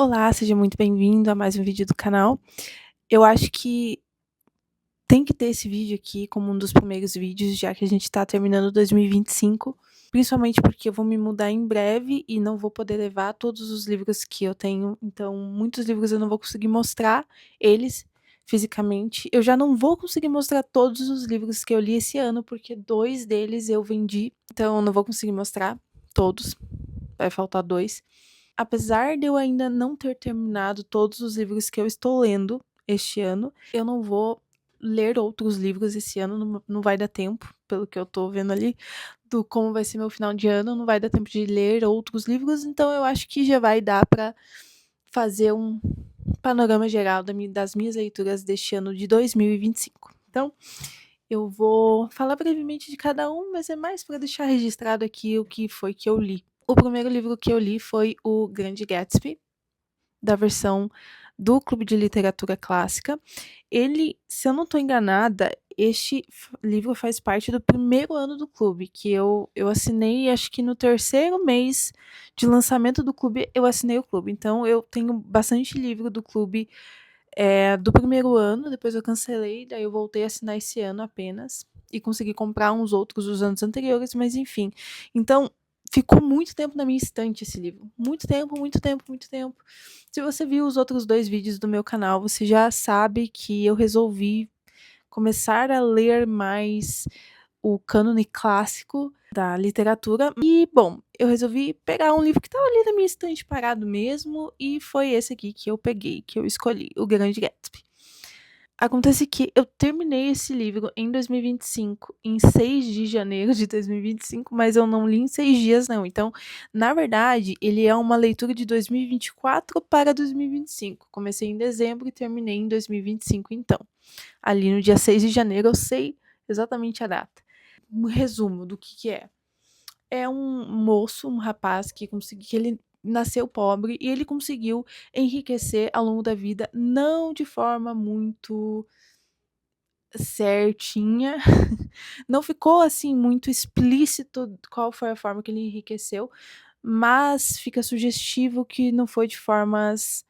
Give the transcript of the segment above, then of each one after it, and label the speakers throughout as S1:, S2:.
S1: Olá, seja muito bem-vindo a mais um vídeo do canal. Eu acho que tem que ter esse vídeo aqui como um dos primeiros vídeos, já que a gente tá terminando 2025, principalmente porque eu vou me mudar em breve e não vou poder levar todos os livros que eu tenho, então muitos livros eu não vou conseguir mostrar eles fisicamente. Eu já não vou conseguir mostrar todos os livros que eu li esse ano, porque 2 deles eu vendi, então eu não vou conseguir mostrar todos, vai faltar 2. Apesar de eu ainda não ter terminado todos os livros que eu estou lendo este ano, eu não vou ler outros livros esse ano, não vai dar tempo, pelo que eu tô vendo ali, do como vai ser meu final de ano, não vai dar tempo de ler outros livros, então eu acho que já vai dar pra fazer um panorama geral das minhas leituras deste ano de 2025. Então, eu vou falar brevemente de cada um, mas é mais para deixar registrado aqui o que foi que eu li. O primeiro livro que eu li foi O Grande Gatsby, da versão do Clube de Literatura Clássica. Ele, se eu não estou enganada, este livro faz parte do primeiro ano do clube, que eu assinei, acho que no terceiro mês de lançamento do clube, eu assinei o clube. Então, eu tenho bastante livro do clube do primeiro ano, depois eu cancelei, daí eu voltei a assinar esse ano apenas, e consegui comprar uns outros dos anos anteriores, mas enfim. Então, ficou muito tempo na minha estante esse livro. Muito tempo, muito tempo, muito tempo. Se você viu os outros 2 vídeos do meu canal, você já sabe que eu resolvi começar a ler mais o cânone clássico da literatura. E, bom, eu resolvi pegar um livro que estava ali na minha estante parado mesmo, e foi esse aqui que eu peguei, que eu escolhi, O Grande Gatsby. Acontece que eu terminei esse livro em 2025, em 6 de janeiro de 2025, mas eu não li em 6 dias não. Então, na verdade, ele é uma leitura de 2024 para 2025. Comecei em dezembro e terminei em 2025 então. Ali no dia 6 de janeiro eu sei exatamente a data. Um resumo do que é. É um moço, um rapaz que ele nasceu pobre e ele conseguiu enriquecer ao longo da vida, não de forma muito certinha. Não ficou assim muito explícito qual foi a forma que ele enriqueceu, mas fica sugestivo que não foi de formas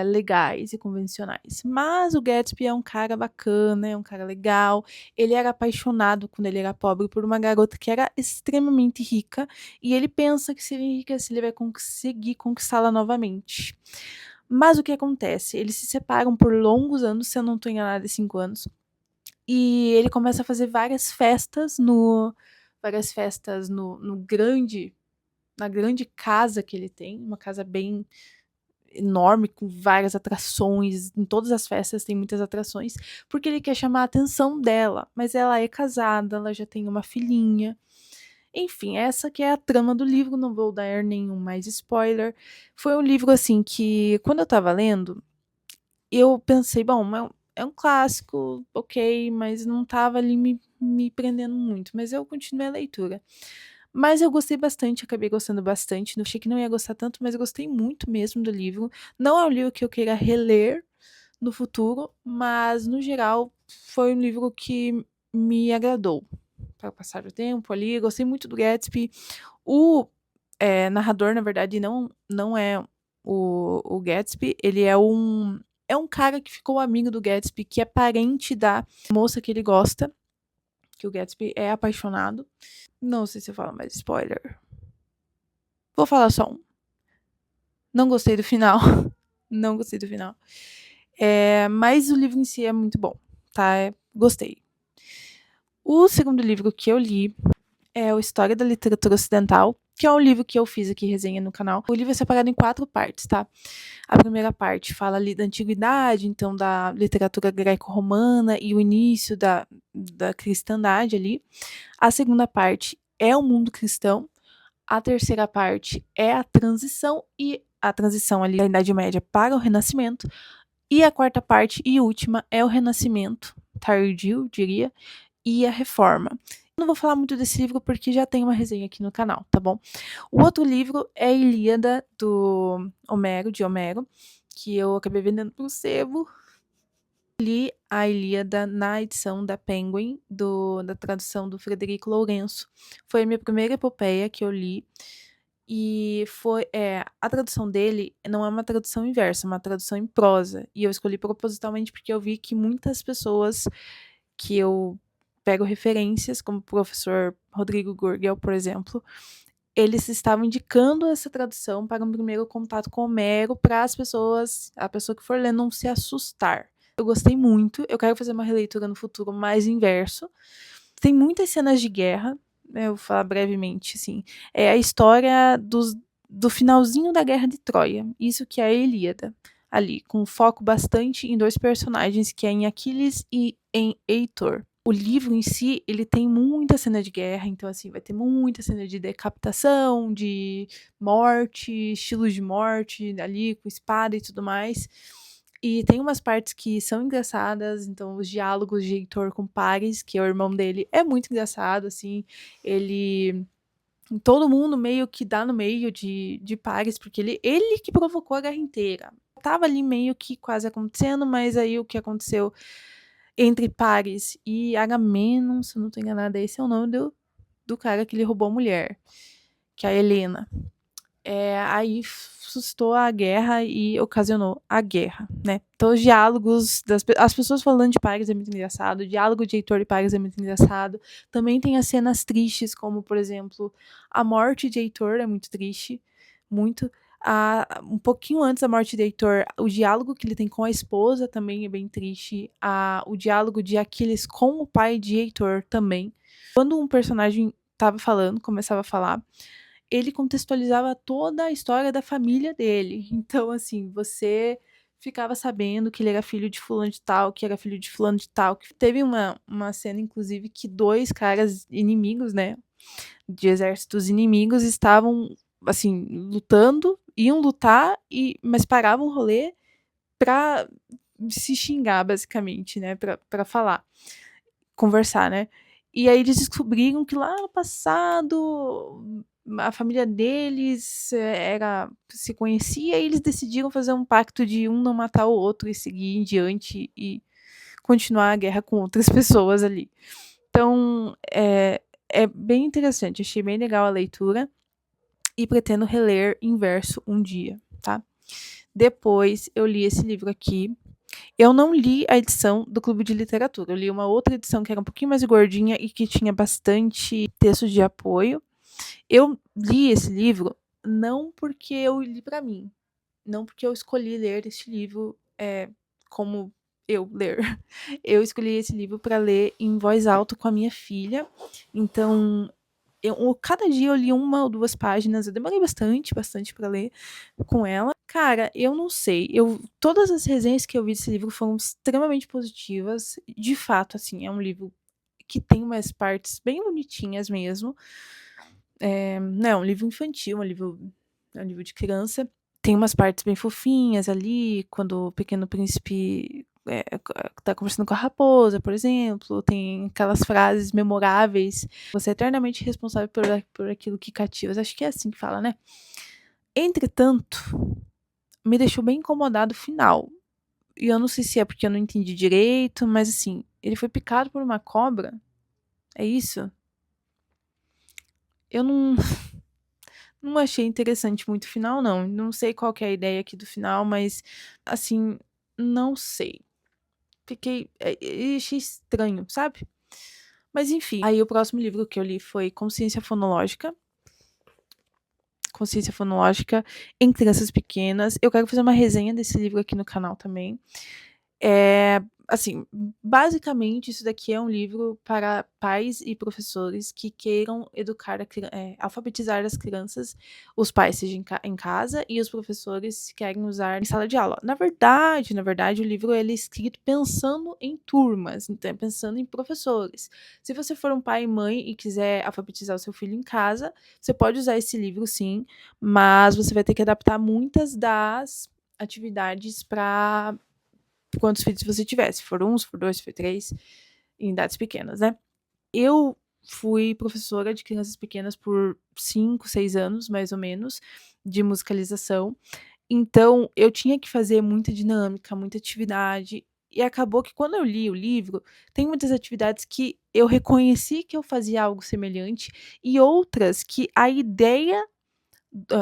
S1: legais e convencionais. Mas o Gatsby é um cara bacana, é um cara legal. Ele era apaixonado, quando ele era pobre, por uma garota que era extremamente rica. E ele pensa que se ele enriquecer, ele vai conseguir conquistá-la novamente. Mas o que acontece? Eles se separam por longos anos, se eu não estou enganada, 5 anos. E ele começa a fazer várias festas no grande na grande casa que ele tem, uma casa bem enorme com várias atrações, em todas as festas tem muitas atrações, porque ele quer chamar a atenção dela, mas ela é casada, ela já tem uma filhinha. Enfim, essa que é a trama do livro, não vou dar nenhum mais spoiler. Foi um livro assim que quando eu estava lendo, eu pensei, bom, é um clássico, ok, mas não estava ali me prendendo muito, mas eu continuei a leitura. Mas eu gostei bastante, acabei gostando bastante. Não achei que não ia gostar tanto, mas eu gostei muito mesmo do livro. Não é um livro que eu queira reler no futuro, mas no geral foi um livro que me agradou para passar o tempo ali. Gostei muito do Gatsby. O narrador, na verdade, não é o Gatsby, ele é um cara que ficou amigo do Gatsby, que é parente da moça que ele gosta, que o Gatsby é apaixonado. Não sei se eu falo mais spoiler. Vou falar só um. Não gostei do final. Não gostei do final. Mas o livro em si é muito bom, tá? Gostei. O segundo livro que eu li é o História da Literatura Ocidental, que é um livro que eu fiz aqui resenha no canal. O livro é separado em 4 partes, tá? A primeira parte fala ali da antiguidade, então da literatura greco-romana e o início da cristandade ali. A segunda parte é o mundo cristão. A terceira parte é a transição ali da Idade Média para o Renascimento. E a quarta parte e última é o Renascimento, tardio, diria, e a Reforma. Não vou falar muito desse livro porque já tem uma resenha aqui no canal, tá bom? O outro livro é a Ilíada do Homero, de Homero, que eu acabei vendendo pro sebo. Li a Ilíada na edição da Penguin, da tradução do Frederico Lourenço. Foi a minha primeira epopeia que eu li. E a tradução dele não é uma tradução inversa, é uma tradução em prosa. E eu escolhi propositalmente porque eu vi que muitas pessoas que eu pego referências, como o professor Rodrigo Gurgel, por exemplo, eles estavam indicando essa tradução para um primeiro contato com Homero para a pessoa que for ler não se assustar. Eu gostei muito, eu quero fazer uma releitura no futuro mais inverso. Tem muitas cenas de guerra, né, eu vou falar brevemente, assim. É a história do finalzinho da Guerra de Troia, isso que é a Ilíada, ali, com foco bastante em dois personagens, que é em Aquiles e em Heitor. O livro em si, ele tem muita cena de guerra, então assim, vai ter muita cena de decapitação, de morte, estilos de morte ali, com espada e tudo mais. E tem umas partes que são engraçadas, então os diálogos de Heitor com Paris, que é o irmão dele, é muito engraçado, assim. Ele. Todo mundo meio que dá no meio de Paris, porque ele que provocou a guerra inteira. Tava ali meio que quase acontecendo, mas aí o que aconteceu entre Paris e Agamenon, se eu não tô enganada, esse é o nome do cara que ele roubou a mulher, que é a Helena. Aí suscitou a guerra e ocasionou a guerra, né? Então os diálogos as pessoas falando de Paris é muito engraçado, o diálogo de Heitor e Paris é muito engraçado. Também tem as cenas tristes, como por exemplo, a morte de Heitor é muito triste, muito. Um pouquinho antes da morte de Heitor, o diálogo que ele tem com a esposa também é bem triste. O diálogo de Aquiles com o pai de Heitor também. Quando um personagem tava falando, começava a falar, ele contextualizava toda a história da família dele. Então, assim, você ficava sabendo que ele era filho de fulano de tal, que era filho de fulano de tal. Teve uma cena, inclusive, que dois caras inimigos, né, de exércitos inimigos, estavam, assim, lutando, iam lutar, mas paravam o rolê pra se xingar, basicamente, né, pra falar, conversar, né. E aí eles descobriram que lá no passado a família deles se conhecia e eles decidiram fazer um pacto de um não matar o outro e seguir em diante e continuar a guerra com outras pessoas ali. Então, é bem interessante, achei bem legal a leitura e pretendo reler em verso um dia, tá? Depois eu li esse livro aqui. Eu não li a edição do Clube de Literatura, eu li uma outra edição que era um pouquinho mais gordinha e que tinha bastante texto de apoio. Eu li esse livro não porque eu li para mim, não porque eu escolhi ler este livro como eu ler. Eu escolhi esse livro para ler em voz alta com a minha filha. Então, cada dia eu li 1 ou 2 páginas. Eu demorei bastante para ler com ela. Cara, eu não sei. Todas as resenhas que eu vi desse livro foram extremamente positivas. De fato, assim, é um livro que tem umas partes bem bonitinhas mesmo. Não é um livro infantil, é um livro de criança. Tem umas partes bem fofinhas ali, quando o Pequeno Príncipe tá conversando com a raposa, por exemplo. Tem aquelas frases memoráveis. Você é eternamente responsável por aquilo que cativas. Acho que é assim que fala, né? Entretanto, me deixou bem incomodado o final. E eu não sei se é porque eu não entendi direito, mas assim, ele foi picado por uma cobra? É isso? Eu não, não achei interessante muito o final, não. Não sei qual que é a ideia aqui do final, mas assim, não sei. Achei estranho, sabe? Mas enfim. Aí o próximo livro que eu li foi Consciência Fonológica. Consciência Fonológica em Crianças Pequenas. Eu quero fazer uma resenha desse livro aqui no canal também. Assim, basicamente, isso daqui é um livro para pais e professores que queiram alfabetizar as crianças, os pais sejam em casa e os professores querem usar em sala de aula. Na verdade, o livro ele é escrito pensando em turmas, então pensando em professores. Se você for um pai e mãe e quiser alfabetizar o seu filho em casa, você pode usar esse livro sim, mas você vai ter que adaptar muitas das atividades para quantos filhos você tiver, se for 1, se for 2, se for 3, em idades pequenas, né. Eu fui professora de crianças pequenas por 5, 6 anos, mais ou menos, de musicalização, então eu tinha que fazer muita dinâmica, muita atividade, e acabou que quando eu li o livro, tem muitas atividades que eu reconheci que eu fazia algo semelhante, e outras que a ideia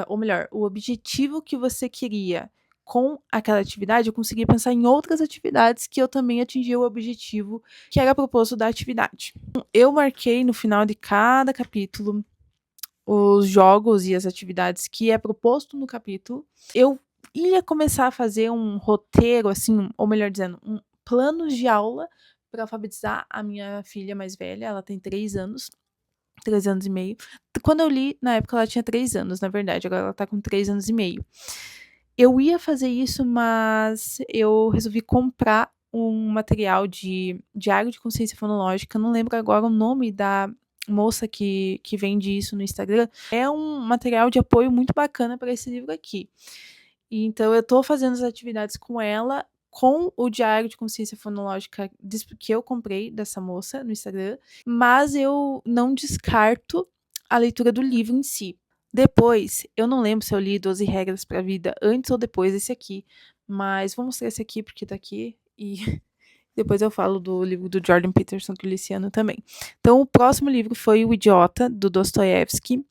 S1: ou melhor, o objetivo que você queria com aquela atividade, eu consegui pensar em outras atividades que eu também atingi o objetivo que era proposto da atividade. Eu marquei no final de cada capítulo os jogos e as atividades que é proposto no capítulo. Eu ia começar a fazer um roteiro, assim, ou melhor dizendo, um plano de aula para alfabetizar a minha filha mais velha. Ela tem 3 anos. 3 anos e meio. Quando eu li, na época ela tinha 3 anos, na verdade, agora ela tá com 3 anos e meio. Eu ia fazer isso, mas eu resolvi comprar um material de diário de consciência fonológica. Não lembro agora o nome da moça que vende isso no Instagram. É um material de apoio muito bacana para esse livro aqui. E então eu tô fazendo as atividades com ela, com o diário de consciência fonológica que eu comprei dessa moça no Instagram, mas eu não descarto a leitura do livro em si. Depois, eu não lembro se eu li 12 Regras para a Vida antes ou depois desse aqui, mas vou mostrar esse aqui porque tá aqui e depois eu falo do livro do Jordan Peterson que eu li esse ano também. Então, o próximo livro foi O Idiota, do Dostoiévski,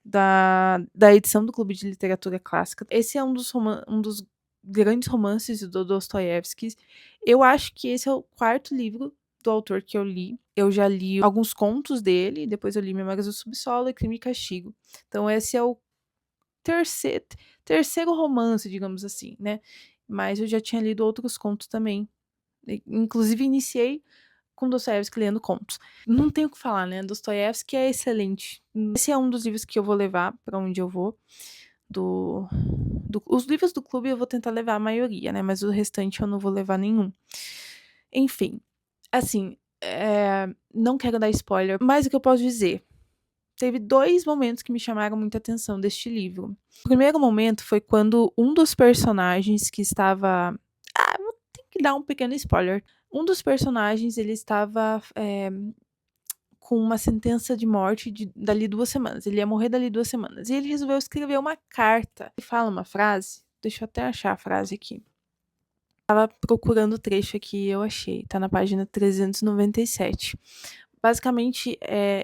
S1: da edição do Clube de Literatura Clássica. Esse é um dos grandes romances do Dostoiévski. Eu acho que esse é o quarto livro do autor que eu li. Eu já li alguns contos dele, depois eu li Memórias do Subsolo e Crime e Castigo. Então esse é o terceiro romance, digamos assim, né? Mas eu já tinha lido outros contos também. Inclusive iniciei com Dostoiévski lendo contos. Não tenho o que falar, né? Dostoiévski é excelente. Esse é um dos livros que eu vou levar para onde eu vou. Os livros do clube eu vou tentar levar a maioria, né? Mas o restante eu não vou levar nenhum. Enfim, assim, não quero dar spoiler, mas o que eu posso dizer? Teve 2 momentos que me chamaram muita atenção deste livro. O primeiro momento foi quando um dos personagens que estava... vou ter que dar um pequeno spoiler. Um dos personagens, ele estava com uma sentença de morte dali 2 semanas. Ele ia morrer dali 2 semanas. E ele resolveu escrever uma carta. Ele fala uma frase, deixa eu até achar a frase aqui. Tava procurando o trecho aqui e eu achei. Tá na página 397. Basicamente,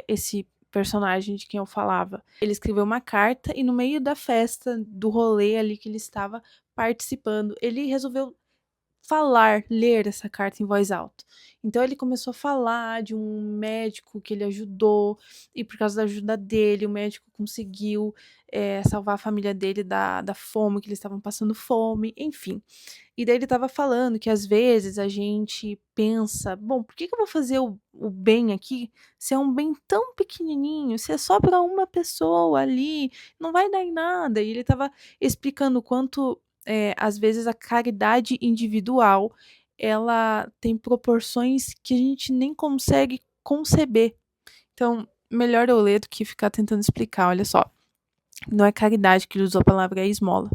S1: esse personagem de quem eu falava, ele escreveu uma carta e no meio da festa, do rolê ali que ele estava participando, ele resolveu ler essa carta em voz alta. Então ele começou a falar de um médico que ele ajudou, e por causa da ajuda dele, o médico conseguiu salvar a família dele da fome, que eles estavam passando fome, enfim. E daí ele estava falando que às vezes a gente pensa, bom, por que eu vou fazer o bem aqui se é um bem tão pequenininho, se é só para uma pessoa ali, não vai dar em nada. E ele estava explicando o quanto às vezes a caridade individual ela tem proporções que a gente nem consegue conceber. Então, melhor eu ler do que ficar tentando explicar, olha só. Não é caridade que ele usou a palavra, é esmola.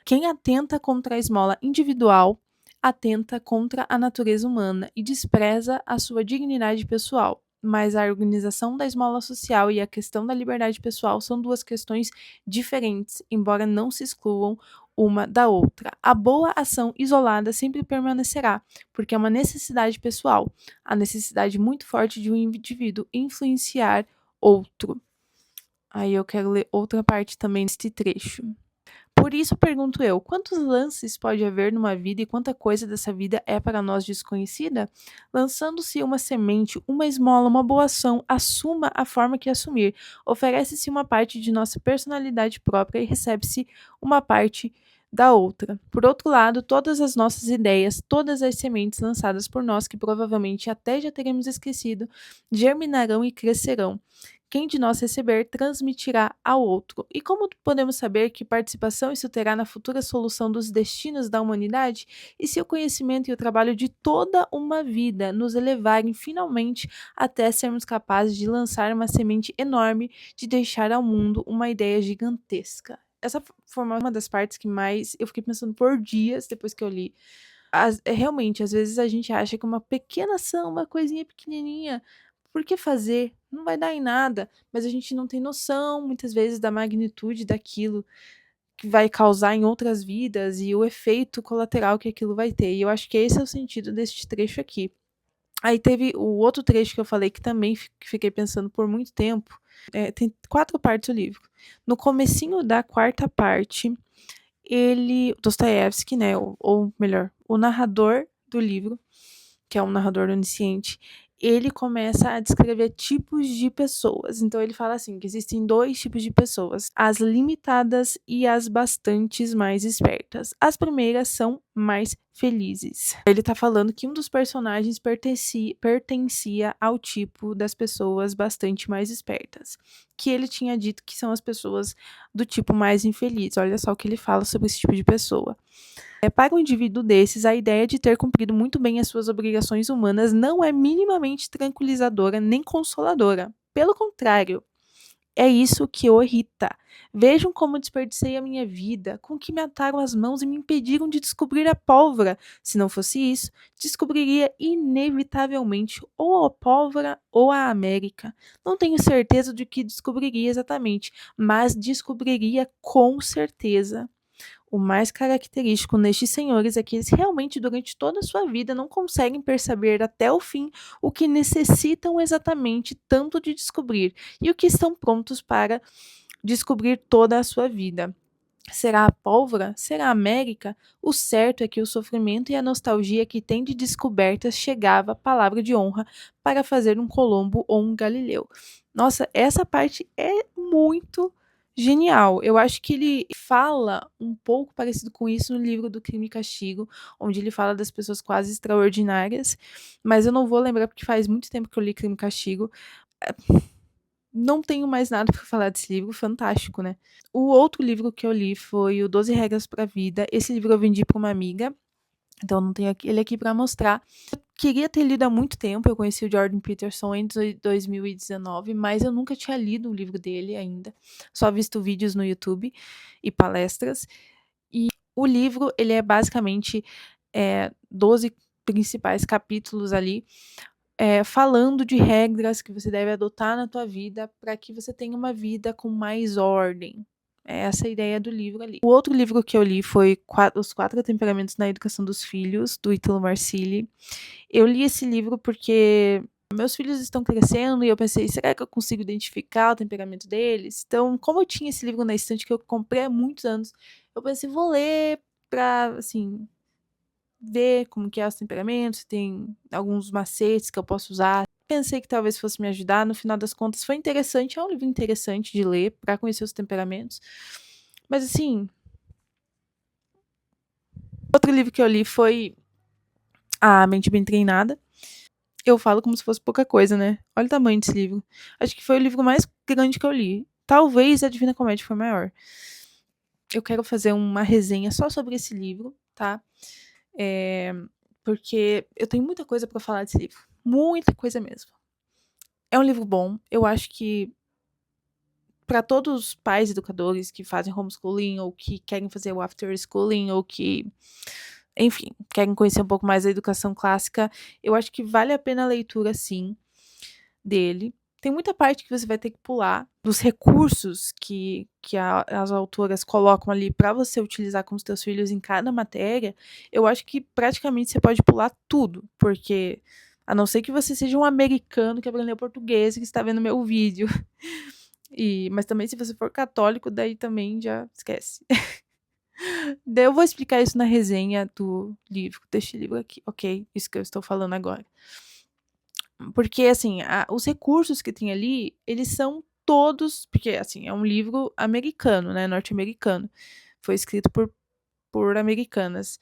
S1: Quem atenta contra a esmola individual atenta contra a natureza humana e despreza a sua dignidade pessoal. Mas a organização da esmola social e a questão da liberdade pessoal são 2 questões diferentes, embora não se excluam uma da outra. A boa ação isolada sempre permanecerá, porque é uma necessidade pessoal, a necessidade muito forte de um indivíduo influenciar outro. Aí eu quero ler outra parte também deste trecho. Por isso pergunto eu, quantos lances pode haver numa vida e quanta coisa dessa vida é para nós desconhecida? Lançando-se uma semente, uma esmola, uma boa ação, assuma a forma que assumir. Oferece-se uma parte de nossa personalidade própria e recebe-se uma parte da outra. Por outro lado, todas as nossas ideias, todas as sementes lançadas por nós, que provavelmente até já teremos esquecido, germinarão e crescerão. Quem de nós receber, transmitirá ao outro. E como podemos saber que participação isso terá na futura solução dos destinos da humanidade? E se o conhecimento e o trabalho de toda uma vida nos elevarem finalmente até sermos capazes de lançar uma semente enorme, de deixar ao mundo uma ideia gigantesca? Essa foi uma das partes que mais eu fiquei pensando por dias depois que eu li. Realmente, às vezes a gente acha que uma pequena ação, uma coisinha pequenininha, por que fazer? Não vai dar em nada, mas a gente não tem noção, muitas vezes, da magnitude daquilo que vai causar em outras vidas e o efeito colateral que aquilo vai ter. E eu acho que esse é o sentido deste trecho aqui. Aí teve o outro trecho que eu falei que também fiquei pensando por muito tempo. Tem 4 partes o livro. No comecinho da quarta parte, Dostoiévski, né, ou melhor, o narrador do livro, que é um narrador onisciente, ele começa a descrever tipos de pessoas. Então ele fala assim, que existem 2 tipos de pessoas, as limitadas e as bastantes mais espertas. As primeiras são mais felizes. Ele tá falando que um dos personagens pertencia ao tipo das pessoas bastante mais espertas, que ele tinha dito que são as pessoas do tipo mais infeliz. Olha só o que ele fala sobre esse tipo de pessoa. Para um indivíduo desses, a ideia de ter cumprido muito bem as suas obrigações humanas não é minimamente tranquilizadora nem consoladora. Pelo contrário, é isso que o irrita. Vejam como desperdicei a minha vida, com que me ataram as mãos e me impediram de descobrir a pólvora. Se não fosse isso, descobriria inevitavelmente ou a pólvora ou a América. Não tenho certeza de que descobriria exatamente, mas descobriria com certeza. O mais característico nestes senhores é que eles realmente, durante toda a sua vida, não conseguem perceber até o fim o que necessitam exatamente tanto de descobrir e o que estão prontos para descobrir toda a sua vida. Será a pólvora? Será a América? O certo é que o sofrimento e a nostalgia que tem de descobertas chegava, palavra de honra, para fazer um Colombo ou um Galileu. Nossa, essa parte é muito genial. Eu acho que ele fala um pouco parecido com isso no livro do Crime e Castigo, onde ele fala das pessoas quase extraordinárias, mas eu não vou lembrar porque faz muito tempo que eu li Crime e Castigo. Não tenho mais nada para falar desse livro, fantástico, né? O outro livro que eu li foi o 12 Regras para a Vida. Esse livro eu vendi para uma amiga, então não tenho ele aqui para mostrar. Eu queria ter lido há muito tempo, eu conheci o Jordan Peterson em 2019, mas eu nunca tinha lido o livro dele ainda, só visto vídeos no YouTube e palestras. E o livro, ele é basicamente 12 principais capítulos ali, falando de regras que você deve adotar na tua vida para que você tenha uma vida com mais ordem. É essa a ideia do livro ali. O outro livro que eu li foi Os 4 Temperamentos na Educação dos Filhos, do Ítalo Marcilli. Eu li esse livro porque meus filhos estão crescendo e eu pensei, será que eu consigo identificar o temperamento deles? Então, como eu tinha esse livro na estante que eu comprei há muitos anos, eu pensei, vou ler para, assim, ver como que é os temperamentos, se tem alguns macetes que eu posso usar. Pensei que talvez fosse me ajudar, no final das contas foi interessante, é um livro interessante de ler para conhecer os temperamentos. Mas assim, outro livro que eu li foi A Mente Bem Treinada. Eu falo como se fosse pouca coisa, né? Olha o tamanho desse livro. Acho que foi o livro mais grande que eu li. Talvez a Divina Comédia foi maior. Eu quero fazer uma resenha só sobre esse livro, tá? Porque eu tenho muita coisa para falar desse livro. Muita coisa mesmo. É um livro bom. Eu acho que para todos os pais educadores que fazem homeschooling ou que querem fazer o after schooling ou que, enfim, querem conhecer um pouco mais da educação clássica, eu acho que vale a pena a leitura, sim, dele. Tem muita parte que você vai ter que pular dos recursos que as autoras colocam ali para você utilizar com os teus filhos em cada matéria. Eu acho que praticamente você pode pular tudo, porque a não ser que você seja um americano que aprendeu português e que está vendo meu vídeo. Mas também se você for católico, daí também já esquece. Daí eu vou explicar isso na resenha do livro, deste livro aqui, ok? Isso que eu estou falando agora. Porque, assim, os recursos que tem ali, eles são todos. Porque, assim, é um livro americano, né? Norte-americano. Foi escrito por americanas.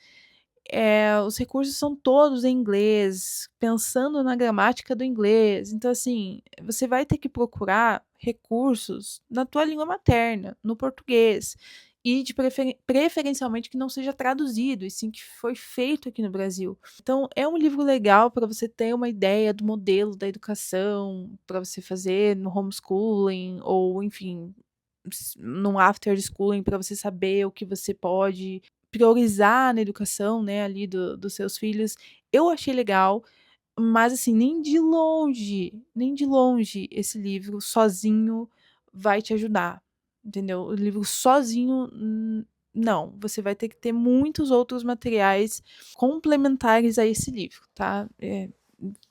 S1: Os recursos são todos em inglês, pensando na gramática do inglês. Então, assim, você vai ter que procurar recursos na tua língua materna, no português. E preferencialmente que não seja traduzido, e sim que foi feito aqui no Brasil. Então, é um livro legal para você ter uma ideia do modelo da educação, para você fazer no homeschooling, ou, enfim, num after schooling, para você saber o que você pode priorizar na educação, né, ali dos seus filhos. Eu achei legal, mas assim, nem de longe esse livro sozinho vai te ajudar, entendeu? O livro sozinho, não. Você vai ter que ter muitos outros materiais complementares a esse livro, tá?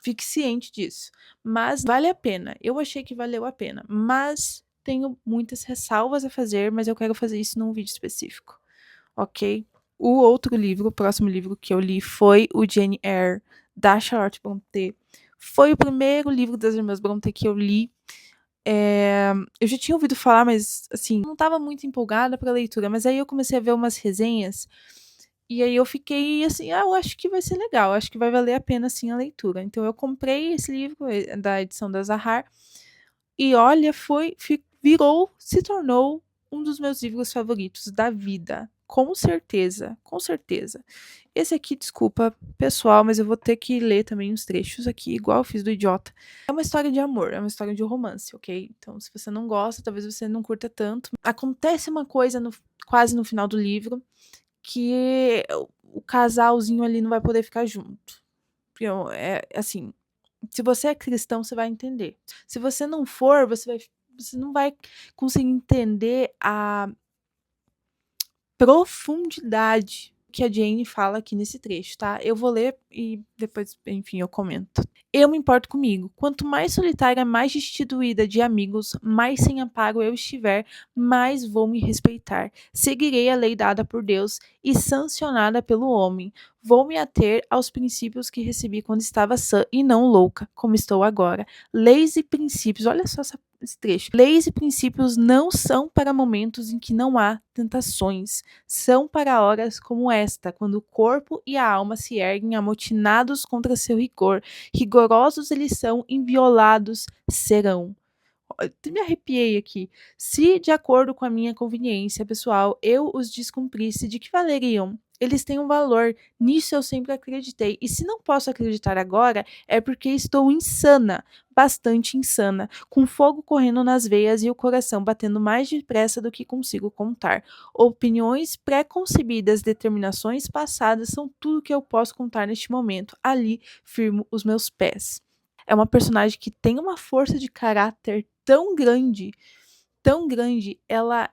S1: Fique ciente disso. Mas vale a pena. Eu achei que valeu a pena. Mas tenho muitas ressalvas a fazer, mas eu quero fazer isso num vídeo específico. Ok? O outro livro, o próximo livro que eu li foi o Jane Eyre, da Charlotte Brontë. Foi o primeiro livro das Irmãs Brontë que eu li. Eu já tinha ouvido falar, mas assim, não estava muito empolgada para a leitura. Mas aí eu comecei a ver umas resenhas e aí eu fiquei assim, eu acho que vai ser legal, acho que vai valer a pena sim a leitura. Então eu comprei esse livro da edição da Zahar e olha, virou, se tornou um dos meus livros favoritos da vida. Com certeza, com certeza. Esse aqui, desculpa, pessoal, mas eu vou ter que ler também uns trechos aqui, igual eu fiz do Idiota. É uma história de amor, é uma história de romance, ok? Então, se você não gosta, talvez você não curta tanto. Acontece uma coisa quase no final do livro que o casalzinho ali não vai poder ficar junto. É assim, se você é cristão, você vai entender. Se você não for, você não vai conseguir entender a profundidade que a Jane fala aqui nesse trecho, tá? Eu vou ler e depois, enfim, eu comento. Eu me importo comigo. Quanto mais solitária, mais destituída de amigos, mais sem amparo eu estiver, mais vou me respeitar. Seguirei a lei dada por Deus e sancionada pelo homem. Vou me ater aos princípios que recebi quando estava sã e não louca, como estou agora. Leis e princípios, olha só esse trecho. Leis e princípios não são para momentos em que não há tentações, são para horas como esta, quando o corpo e a alma se erguem amotinados contra seu rigor. Rigorosos eles são, inviolados serão. Eu me arrepiei aqui. Se, de acordo com a minha conveniência pessoal, eu os descumprisse, de que valeriam? Eles têm um valor, nisso eu sempre acreditei. E se não posso acreditar agora, é porque estou insana, bastante insana, com fogo correndo nas veias e o coração batendo mais depressa do que consigo contar. Opiniões pré-concebidas, determinações passadas são tudo que eu posso contar neste momento. Ali firmo os meus pés. É uma personagem que tem uma força de caráter tão grande, ela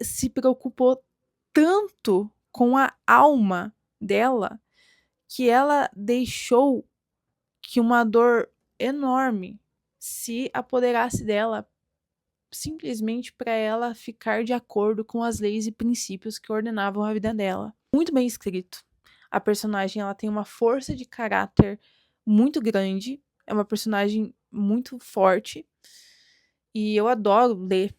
S1: se preocupou tanto com a alma dela que ela deixou que uma dor enorme se apoderasse dela simplesmente para ela ficar de acordo com as leis e princípios que ordenavam a vida dela. Muito bem escrito. A personagem ela tem uma força de caráter muito grande, é uma personagem muito forte e eu adoro ler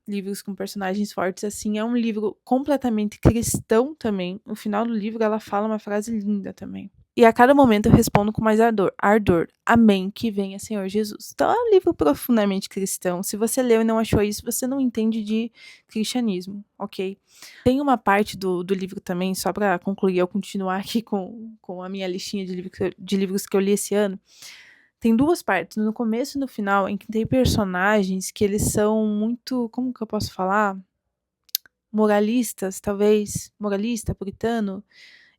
S1: livros com personagens fortes assim. É um livro completamente cristão também. No final do livro ela fala uma frase linda também. E a cada momento eu respondo com mais ardor. Amém, que venha Senhor Jesus. Então é um livro profundamente cristão. Se você leu e não achou isso, você não entende de cristianismo, ok? Tem uma parte do livro também, só para concluir, eu continuar aqui com a minha listinha de livros que eu li esse ano. Tem duas partes, no começo e no final, em que tem personagens que eles são muito, como que eu posso falar? Moralistas, talvez. Moralista, puritano.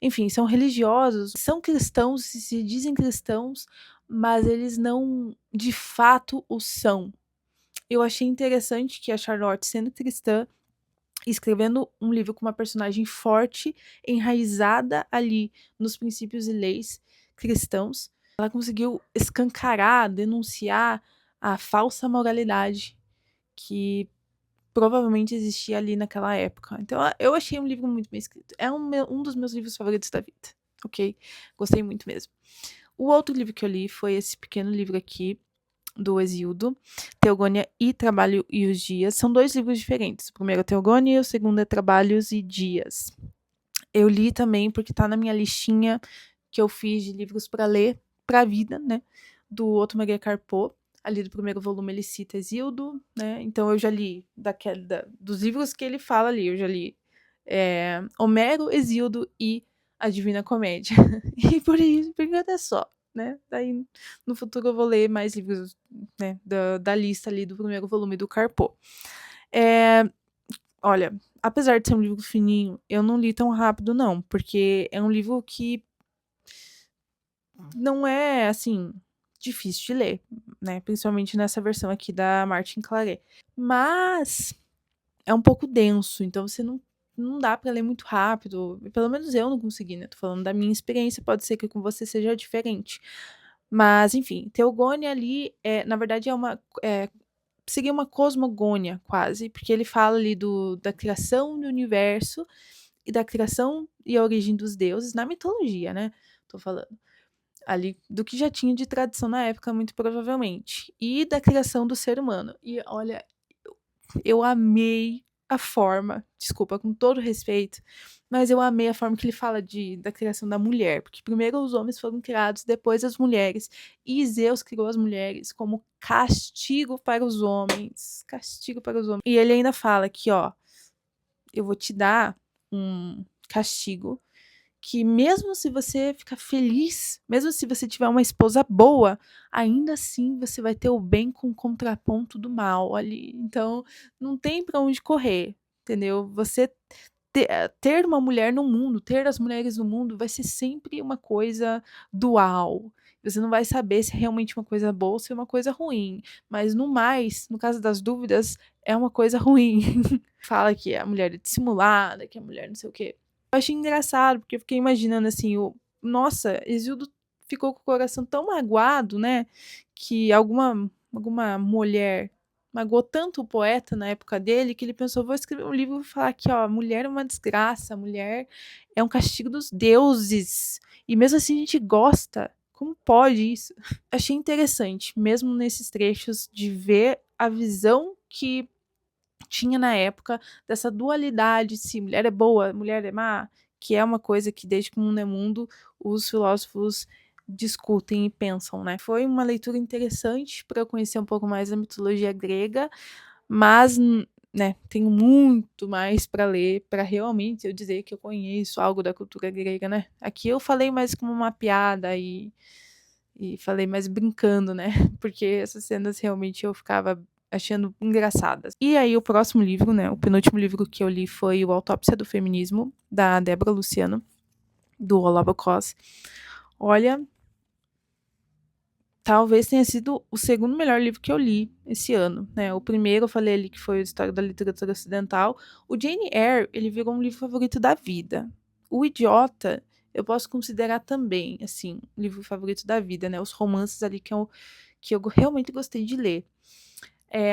S1: Enfim, são religiosos, são cristãos, se dizem cristãos, mas eles não de fato o são. Eu achei interessante que a Charlotte, sendo cristã, escrevendo um livro com uma personagem forte, enraizada ali nos princípios e leis cristãos, ela conseguiu escancarar, denunciar a falsa moralidade que provavelmente existia ali naquela época. Então, eu achei um livro muito bem escrito. É um dos meus livros favoritos da vida, ok? Gostei muito mesmo. O outro livro que eu li foi esse pequeno livro aqui, do Hesíodo, Teogônia e Trabalho e os Dias. São dois livros diferentes. O primeiro é Teogônia e o segundo é Trabalhos e Dias. Eu li também porque tá na minha listinha que eu fiz de livros para ler para a vida, né? Do Otto Maria Carpo. Ali do primeiro volume ele cita Hesíodo, né? Então eu já li dos livros que ele fala ali, eu já li Homero, Hesíodo e a Divina Comédia. E por enquanto é só, né? Daí no futuro eu vou ler mais livros, né, da lista ali do primeiro volume do Carpo. Olha, apesar de ser um livro fininho, eu não li tão rápido não, porque é um livro que não é, assim, difícil de ler, né? Principalmente nessa versão aqui da Martin Claret. Mas é um pouco denso, então você não dá pra ler muito rápido. Pelo menos eu não consegui, né? Tô falando da minha experiência, pode ser que com você seja diferente. Mas, enfim, teogônia ali, na verdade, seria uma cosmogônia, quase, porque ele fala ali da criação do universo e da criação e a origem dos deuses na mitologia, né? Tô falando. Ali do que já tinha de tradição na época, muito provavelmente. E da criação do ser humano. E olha, eu amei a forma, desculpa, com todo respeito, mas eu amei a forma que ele fala da criação da mulher, porque primeiro os homens foram criados, depois as mulheres, e Zeus criou as mulheres como castigo para os homens, castigo para os homens. E ele ainda fala que, ó, eu vou te dar um castigo que mesmo se você ficar feliz, mesmo se você tiver uma esposa boa, ainda assim você vai ter o bem com o contraponto do mal ali. Então, não tem para onde correr, entendeu? Você ter uma mulher no mundo, ter as mulheres no mundo, vai ser sempre uma coisa dual. Você não vai saber se é realmente uma coisa boa ou se é uma coisa ruim. Mas no mais, no caso das dúvidas, é uma coisa ruim. Fala que a mulher é dissimulada, que a mulher não sei o quê. Eu achei engraçado, porque eu fiquei imaginando assim, nossa, Exildo ficou com o coração tão magoado, né? Que alguma mulher magoou tanto o poeta na época dele que ele pensou, vou escrever um livro e falar que, ó, mulher é uma desgraça, mulher é um castigo dos deuses. E mesmo assim a gente gosta. Como pode isso? Achei interessante, mesmo nesses trechos, de ver a visão que tinha na época dessa dualidade, se mulher é boa, mulher é má, que é uma coisa que desde que o mundo é mundo, os filósofos discutem e pensam, né? Foi uma leitura interessante para eu conhecer um pouco mais da mitologia grega, mas, né, tenho muito mais para ler para realmente eu dizer que eu conheço algo da cultura grega, né? Aqui eu falei mais como uma piada e falei mais brincando, né? Porque essas cenas realmente eu ficava achando engraçadas. E aí o próximo livro, né, o penúltimo livro que eu li foi o Autópsia do Feminismo, da Débora Luciano, do Olavo Cos. Olha, talvez tenha sido o segundo melhor livro que eu li esse ano, né? O primeiro eu falei ali que foi a História da Literatura Ocidental. O Jane Eyre, ele virou um livro favorito da vida. O Idiota, eu posso considerar também, assim, um livro favorito da vida, né? Os romances ali que eu realmente gostei de ler.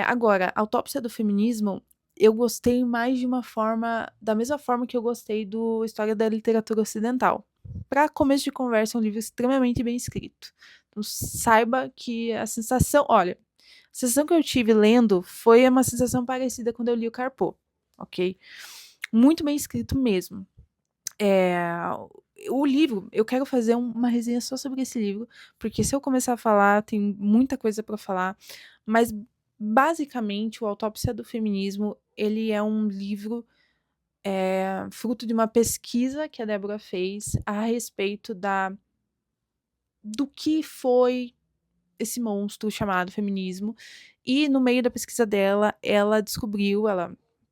S1: Agora, a Autópsia do Feminismo, eu gostei mais de uma forma, da mesma forma que eu gostei do História da Literatura Ocidental. Para começo de conversa, é um livro extremamente bem escrito. Então, saiba que a sensação, olha, a sensação que eu tive lendo foi uma sensação parecida quando eu li o Carpo, ok? Muito bem escrito mesmo. O livro, eu quero fazer uma resenha só sobre esse livro, porque se eu começar a falar, tem muita coisa para falar, mas basicamente o Autópsia do Feminismo, ele é um livro fruto de uma pesquisa que a Débora fez a respeito do que foi esse monstro chamado feminismo, e no meio da pesquisa dela, ela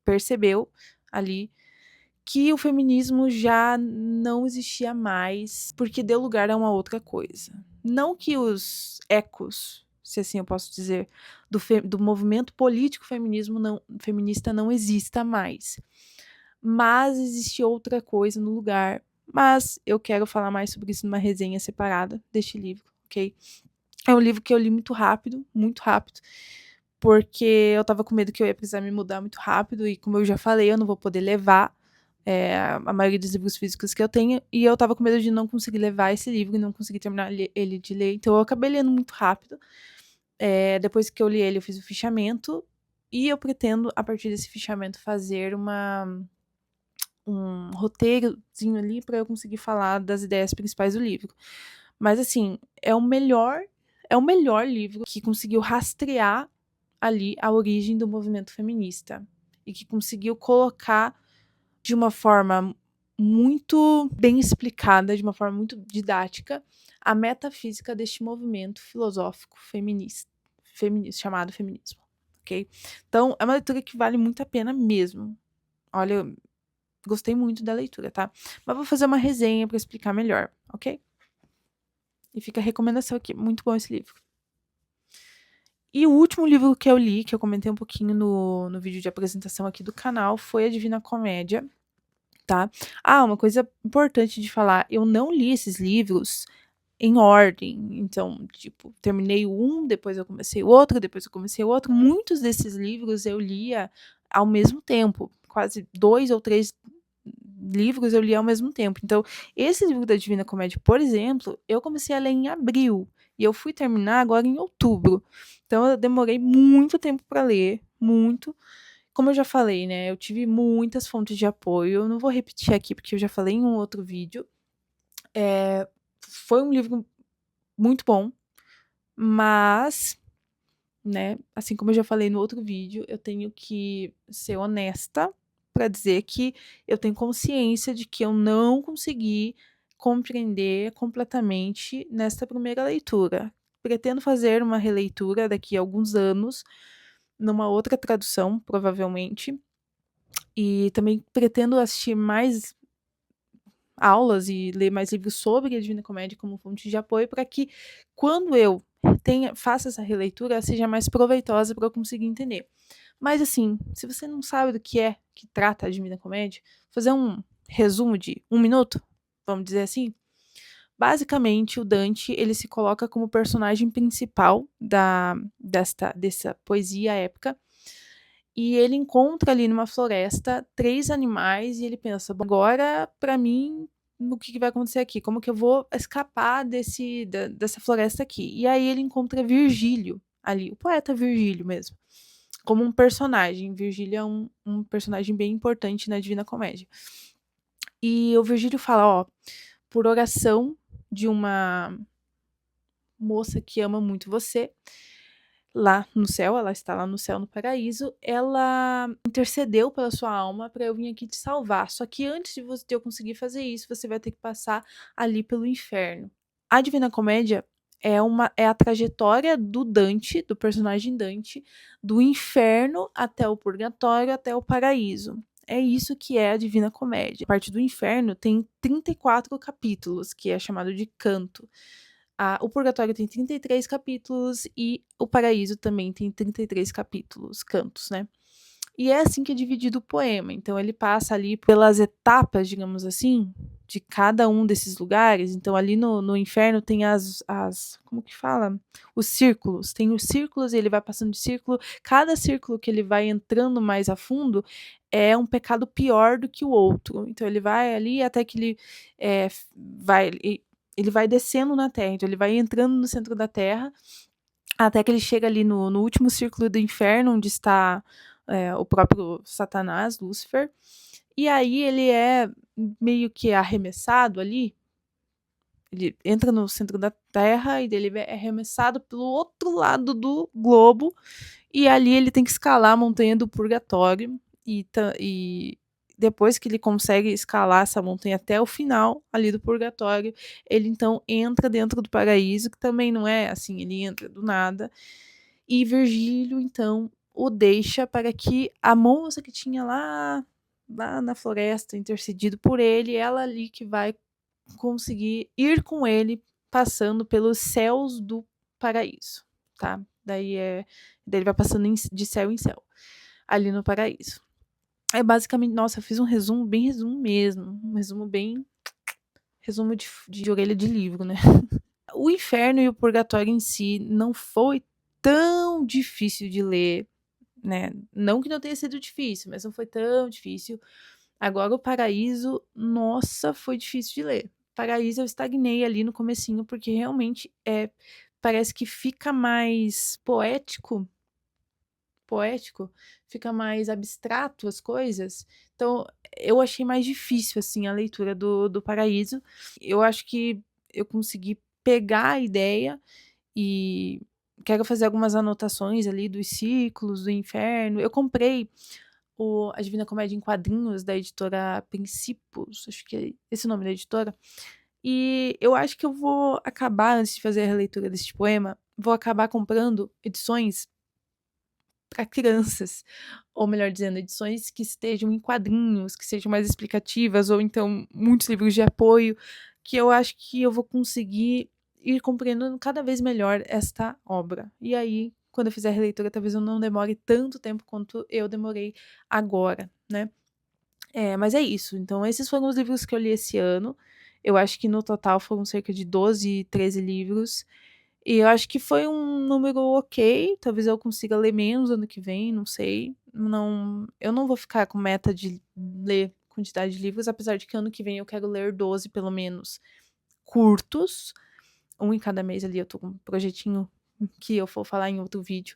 S1: percebeu ali que o feminismo já não existia mais, porque deu lugar a uma outra coisa. Não que os ecos, se assim eu posso dizer, do movimento político feminista não exista mais, mas existe outra coisa no lugar. Mas eu quero falar mais sobre isso numa resenha separada deste livro, ok? É um livro que eu li muito rápido, porque eu tava com medo que eu ia precisar me mudar muito rápido, e como eu já falei, eu não vou poder levar a maioria dos livros físicos que eu tenho, e eu tava com medo de não conseguir levar esse livro e não conseguir terminar ele de ler, então eu acabei lendo muito rápido. Depois que eu li ele, eu fiz o fichamento, e eu pretendo, a partir desse fichamento, fazer um roteirozinho ali para eu conseguir falar das ideias principais do livro. Mas assim, é o melhor livro que conseguiu rastrear ali a origem do movimento feminista e que conseguiu colocar de uma forma muito bem explicada, de uma forma muito didática, a metafísica deste movimento filosófico feminista chamado feminismo, ok? Então, é uma leitura que vale muito a pena mesmo. Olha, eu gostei muito da leitura, tá? Mas vou fazer uma resenha para explicar melhor, ok? E fica a recomendação aqui, muito bom esse livro. E o último livro que eu li, que eu comentei um pouquinho no vídeo de apresentação aqui do canal, foi A Divina Comédia, tá? Uma coisa importante de falar, eu não li esses livros em ordem. Então, tipo, terminei um, depois eu comecei o outro, depois eu comecei o outro. Muitos desses livros eu lia ao mesmo tempo, quase 2 ou 3 livros eu li ao mesmo tempo. Então, esse livro da Divina Comédia, por exemplo, eu comecei a ler em abril e eu fui terminar agora em outubro. Então, eu demorei muito tempo para ler, muito. Como eu já falei, né, eu tive muitas fontes de apoio. Eu não vou repetir aqui porque eu já falei em um outro vídeo. Foi um livro muito bom, mas, né, assim como eu já falei no outro vídeo, eu tenho que ser honesta para dizer que eu tenho consciência de que eu não consegui compreender completamente nesta primeira leitura. Pretendo fazer uma releitura daqui a alguns anos, numa outra tradução, provavelmente, e também pretendo assistir mais aulas e ler mais livros sobre a Divina Comédia como fonte de apoio para que quando eu faça essa releitura seja mais proveitosa para eu conseguir entender. Mas assim, se você não sabe do que é que trata a Divina Comédia, vou fazer um resumo de 1 minuto, vamos dizer assim. Basicamente, o Dante ele se coloca como personagem principal dessa poesia épica e ele encontra ali numa floresta 3 animais e ele pensa: "Bom, agora para mim, o que vai acontecer aqui? Como que eu vou escapar dessa floresta aqui?". E aí ele encontra Virgílio ali, o poeta Virgílio mesmo, como um personagem. Virgílio é um personagem bem importante na Divina Comédia. E o Virgílio fala: "Ó, por oração de uma moça que ama muito você, lá no céu, ela está lá no céu, no paraíso, ela intercedeu pela sua alma para eu vir aqui te salvar. Só que antes de eu conseguir fazer isso, você vai ter que passar ali pelo inferno". A Divina Comédia é a trajetória do Dante, do personagem Dante, do inferno até o purgatório, até o paraíso. É isso que é a Divina Comédia. A parte do inferno tem 34 capítulos, que é chamado de canto. O Purgatório tem 33 capítulos e o Paraíso também tem 33 capítulos, cantos, né? E é assim que é dividido o poema. Então ele passa ali pelas etapas, digamos assim, de cada um desses lugares. Então ali no inferno tem como que fala? Os círculos. Tem os círculos e ele vai passando de círculo. Cada círculo que ele vai entrando mais a fundo é um pecado pior do que o outro. Então ele vai ali até que ele ele vai descendo na Terra. Então ele vai entrando no centro da Terra até que ele chega ali no último círculo do inferno, onde está o próprio Satanás, Lúcifer. E aí ele é meio que arremessado ali. Ele entra no centro da Terra e ele é arremessado pelo outro lado do globo. E ali ele tem que escalar a montanha do Purgatório. E depois que ele consegue escalar essa montanha até o final ali do Purgatório, ele então entra dentro do paraíso, que também não é assim, ele entra do nada. E Virgílio, então, o deixa para que a moça que tinha lá na floresta intercedido por ele, ela ali que vai conseguir ir com ele passando pelos céus do paraíso, tá? Daí ele vai passando de céu em céu, ali no paraíso. É basicamente, nossa, eu fiz um resumo, bem resumo mesmo, um resumo bem resumo de orelha de livro, né? O inferno e o purgatório em si não foi tão difícil de ler, né? Não que não tenha sido difícil, mas não foi tão difícil. Agora o paraíso, nossa, foi difícil de ler. Paraíso eu estagnei ali no comecinho, porque realmente parece que fica mais poético, fica mais abstrato as coisas. Então, eu achei mais difícil, assim, a leitura do Paraíso. Eu acho que eu consegui pegar a ideia e quero fazer algumas anotações ali dos ciclos, do inferno. Eu comprei a Divina Comédia em quadrinhos da editora Princípios, acho que é esse o nome da editora. E eu acho que eu vou acabar, antes de fazer a releitura deste poema, vou acabar comprando edições para crianças, ou melhor dizendo, edições que estejam em quadrinhos, que sejam mais explicativas, ou então muitos livros de apoio, que eu acho que eu vou conseguir ir compreendendo cada vez melhor esta obra. E aí, quando eu fizer a releitura, talvez eu não demore tanto tempo quanto eu demorei agora, né? Mas é isso. Então, esses foram os livros que eu li esse ano. Eu acho que no total foram cerca de 12, 13 livros. E eu acho que foi um número ok. Talvez eu consiga ler menos ano que vem, não sei. Não, eu não vou ficar com meta de ler quantidade de livros, apesar de que ano que vem eu quero ler 12, pelo menos, curtos. Um em cada mês ali, eu tô com um projetinho que eu vou falar em outro vídeo.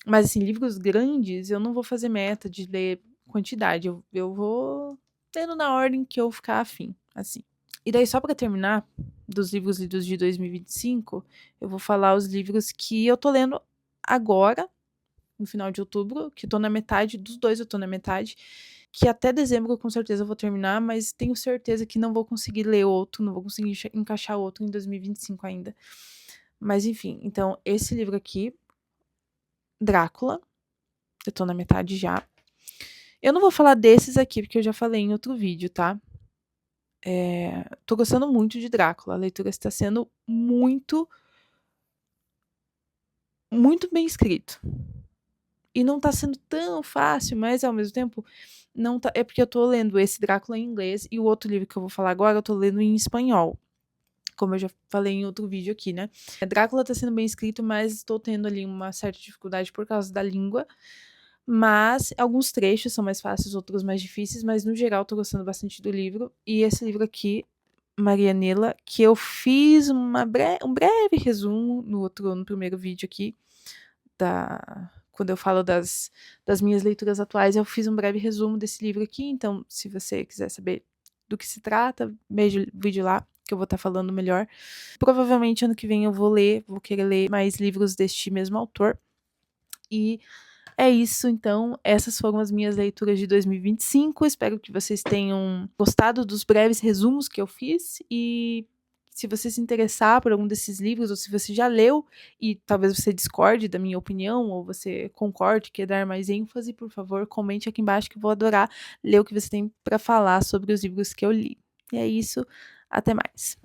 S1: Mas, assim, livros grandes, eu não vou fazer meta de ler quantidade. Eu vou lendo na ordem que eu ficar afim, assim. E daí, só pra terminar, dos livros lidos de 2025, eu vou falar os livros que eu tô lendo agora, no final de outubro, que tô na metade, dos dois eu tô na metade, que até dezembro com certeza eu vou terminar, mas tenho certeza que não vou conseguir ler outro, não vou conseguir encaixar outro em 2025 ainda. Mas enfim, então esse livro aqui, Drácula, eu tô na metade já. Eu não vou falar desses aqui, porque eu já falei em outro vídeo, tá? Tô gostando muito de Drácula. A leitura está sendo muito, muito bem escrito. E não tá sendo tão fácil, mas ao mesmo tempo não tá. É porque eu tô lendo esse Drácula em inglês e o outro livro que eu vou falar agora eu tô lendo em espanhol. Como eu já falei em outro vídeo aqui, né? Drácula tá sendo bem escrito, mas estou tendo ali uma certa dificuldade por causa da língua. Mas alguns trechos são mais fáceis, outros mais difíceis, mas no geral tô gostando bastante do livro. E esse livro aqui, Marianela, que eu fiz um breve resumo no primeiro vídeo aqui, quando eu falo das minhas leituras atuais, eu fiz um breve resumo desse livro aqui. Então, se você quiser saber do que se trata, veja o vídeo lá, que eu vou estar falando melhor. Provavelmente ano que vem eu vou querer ler mais livros deste mesmo autor. E é isso, então. Essas foram as minhas leituras de 2025. Espero que vocês tenham gostado dos breves resumos que eu fiz. E se você se interessar por algum desses livros, ou se você já leu e talvez você discorde da minha opinião, ou você concorde, quer dar mais ênfase, por favor, comente aqui embaixo que eu vou adorar ler o que você tem para falar sobre os livros que eu li. E é isso. Até mais.